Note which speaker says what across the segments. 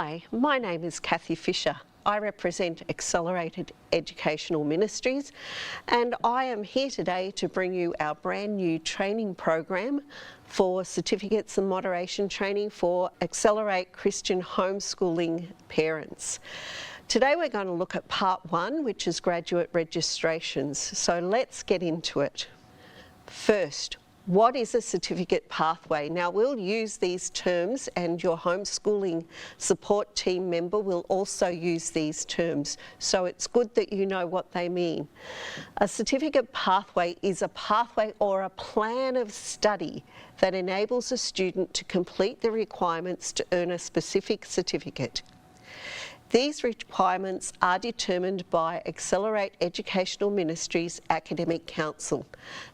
Speaker 1: Hi, my name is Kathy Fisher. I represent Accelerated Educational Ministries, and I am here today to bring you our brand new training program for certificates and moderation training for Accelerate Christian Homeschooling parents. Today we're going to look at part 1, which is graduate registrations. So let's get into it. First, what is a certificate pathway? Now we'll use these terms, and your homeschooling support team member will also use these terms, so it's good that you know what they mean. A certificate pathway is a pathway or a plan of study that enables a student to complete the requirements to earn a specific certificate. These requirements are determined by Accelerate Educational Ministries Academic Council.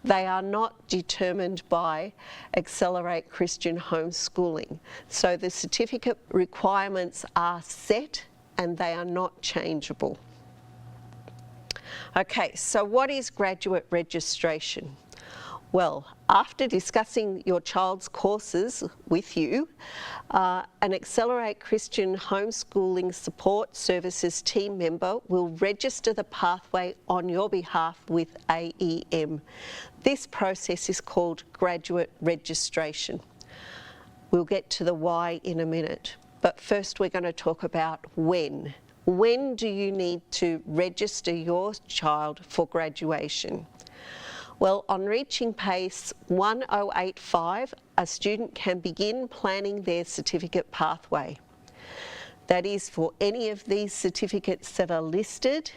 Speaker 1: They are not determined by Accelerate Christian Homeschooling. So the certificate requirements are set and they are not changeable. Okay, so what is graduate registration? Well, after discussing your child's courses with you, an Accelerate Christian Homeschooling Support Services team member will register the pathway on your behalf with AEM. This process is called graduate registration. We'll get to the why in a minute, but first we're going to talk about when. When do you need to register your child for graduation? Well, on reaching PACE 1085, a student can begin planning their certificate pathway. That is for any of these certificates that are listed,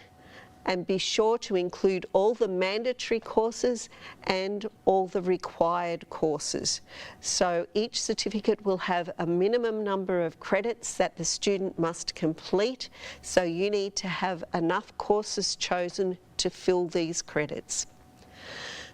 Speaker 1: and be sure to include all the mandatory courses and all the required courses. So each certificate will have a minimum number of credits that the student must complete, so you need to have enough courses chosen to fill these credits.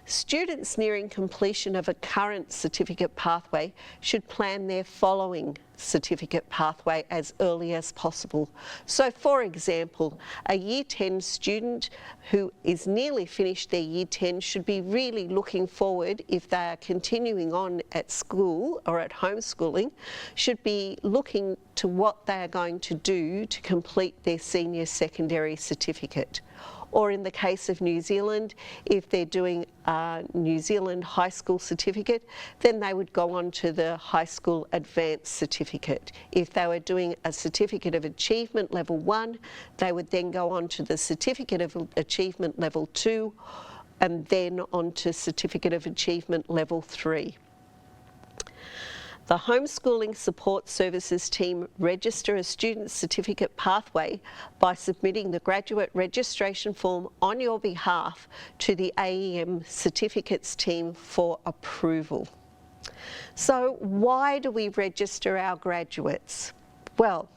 Speaker 1: Students nearing completion of a current certificate pathway should plan their following certificate pathway as early as possible. So for example, a Year 10 student who is nearly finished their Year 10 should be really looking forward, if they are continuing on at school or at homeschooling, should be looking to what they are going to do to complete their senior secondary certificate. Or in the case of New Zealand, if they're doing a New Zealand high school certificate, then they would go on to the high school advanced certificate. If they were doing a certificate of achievement level 1, they would then go on to the certificate of achievement level 2, and then on to certificate of achievement level 3. The Homeschooling Support Services team register a student's certificate pathway by submitting the graduate registration form on your behalf to the AEM certificates team for approval. So why do we register our graduates? Well,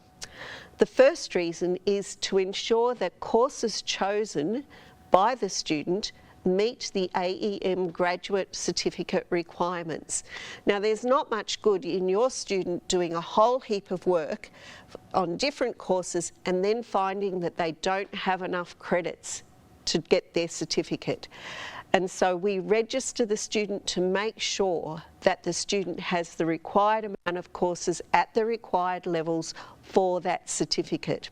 Speaker 1: the first reason is to ensure that courses chosen by the student meet the AEM graduate certificate requirements. Now there's not much good in your student doing a whole heap of work on different courses and then finding that they don't have enough credits to get their certificate. And so we register the student to make sure that the student has the required amount of courses at the required levels for that certificate.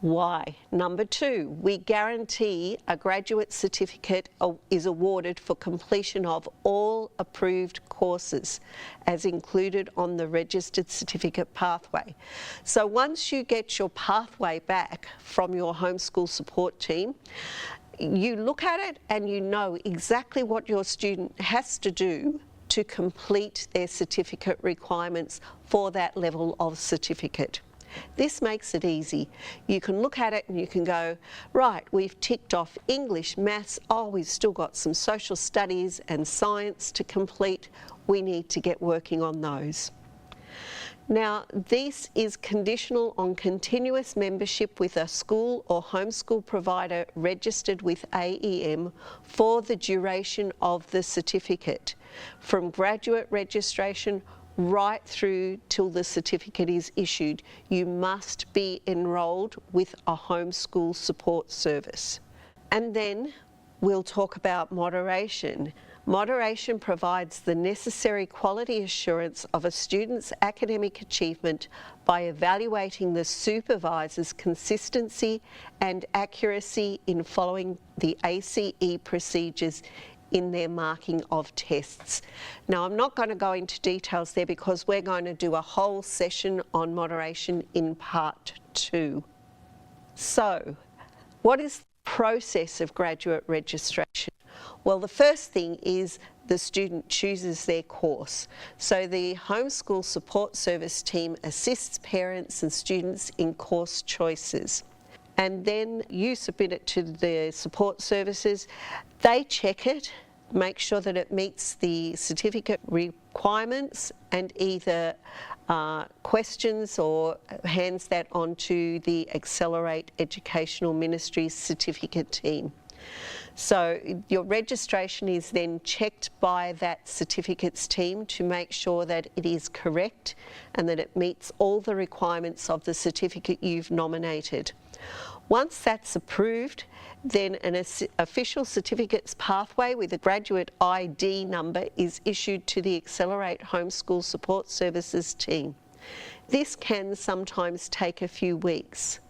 Speaker 1: Why? Number 2, we guarantee a graduate certificate is awarded for completion of all approved courses as included on the registered certificate pathway. So once you get your pathway back from your homeschool support team, you look at it and you know exactly what your student has to do to complete their certificate requirements for that level of certificate. This makes it easy. You can look at it and you can go, right, we've ticked off English, maths, we've still got some social studies and science to complete. We need to get working on those. Now, this is conditional on continuous membership with a school or homeschool provider registered with AEM for the duration of the certificate, from graduate registration right through till the certificate is issued. You must be enrolled with a homeschool support service. And then we'll talk about moderation. Moderation provides the necessary quality assurance of a student's academic achievement by evaluating the supervisor's consistency and accuracy in following the ACE procedures in their marking of tests. Now, I'm not going to go into details there because we're going to do a whole session on moderation in part 2. So, what is the process of graduate registration? Well, the first thing is the student chooses their course. So the Homeschool Support Service team assists parents and students in course choices. And then you submit it to the support services. They check it, make sure that it meets the certificate requirements, and either questions or hands that on to the Accelerate Educational Ministries certificate team. So your registration is then checked by that certificates team to make sure that it is correct and that it meets all the requirements of the certificate you've nominated. Once that's approved, then an official certificates pathway with a graduate ID number is issued to the Accelerate Homeschool Support Services team. This can sometimes take a few weeks.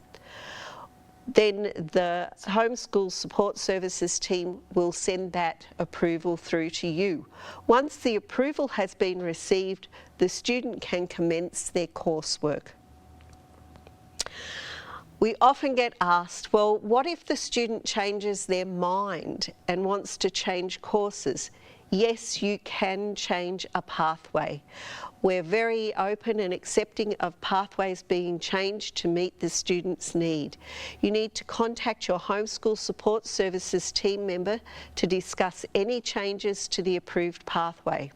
Speaker 1: Then the Homeschool Support Services team will send that approval through to you. Once the approval has been received, the student can commence their coursework. We often get asked, well, what if the student changes their mind and wants to change courses? Yes, you can change a pathway. We're very open and accepting of pathways being changed to meet the student's need. You need to contact your Homeschool Support Services team member to discuss any changes to the approved pathway.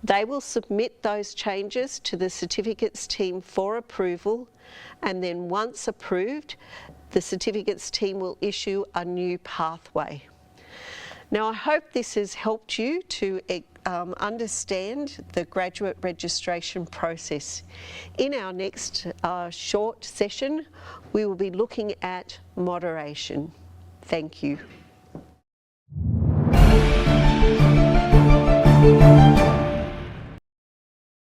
Speaker 1: They will submit those changes to the certificates team for approval, and then once approved, the certificates team will issue a new pathway. Now, I hope this has helped you to understand the graduate registration process. In our next short session, we will be looking at moderation. Thank you.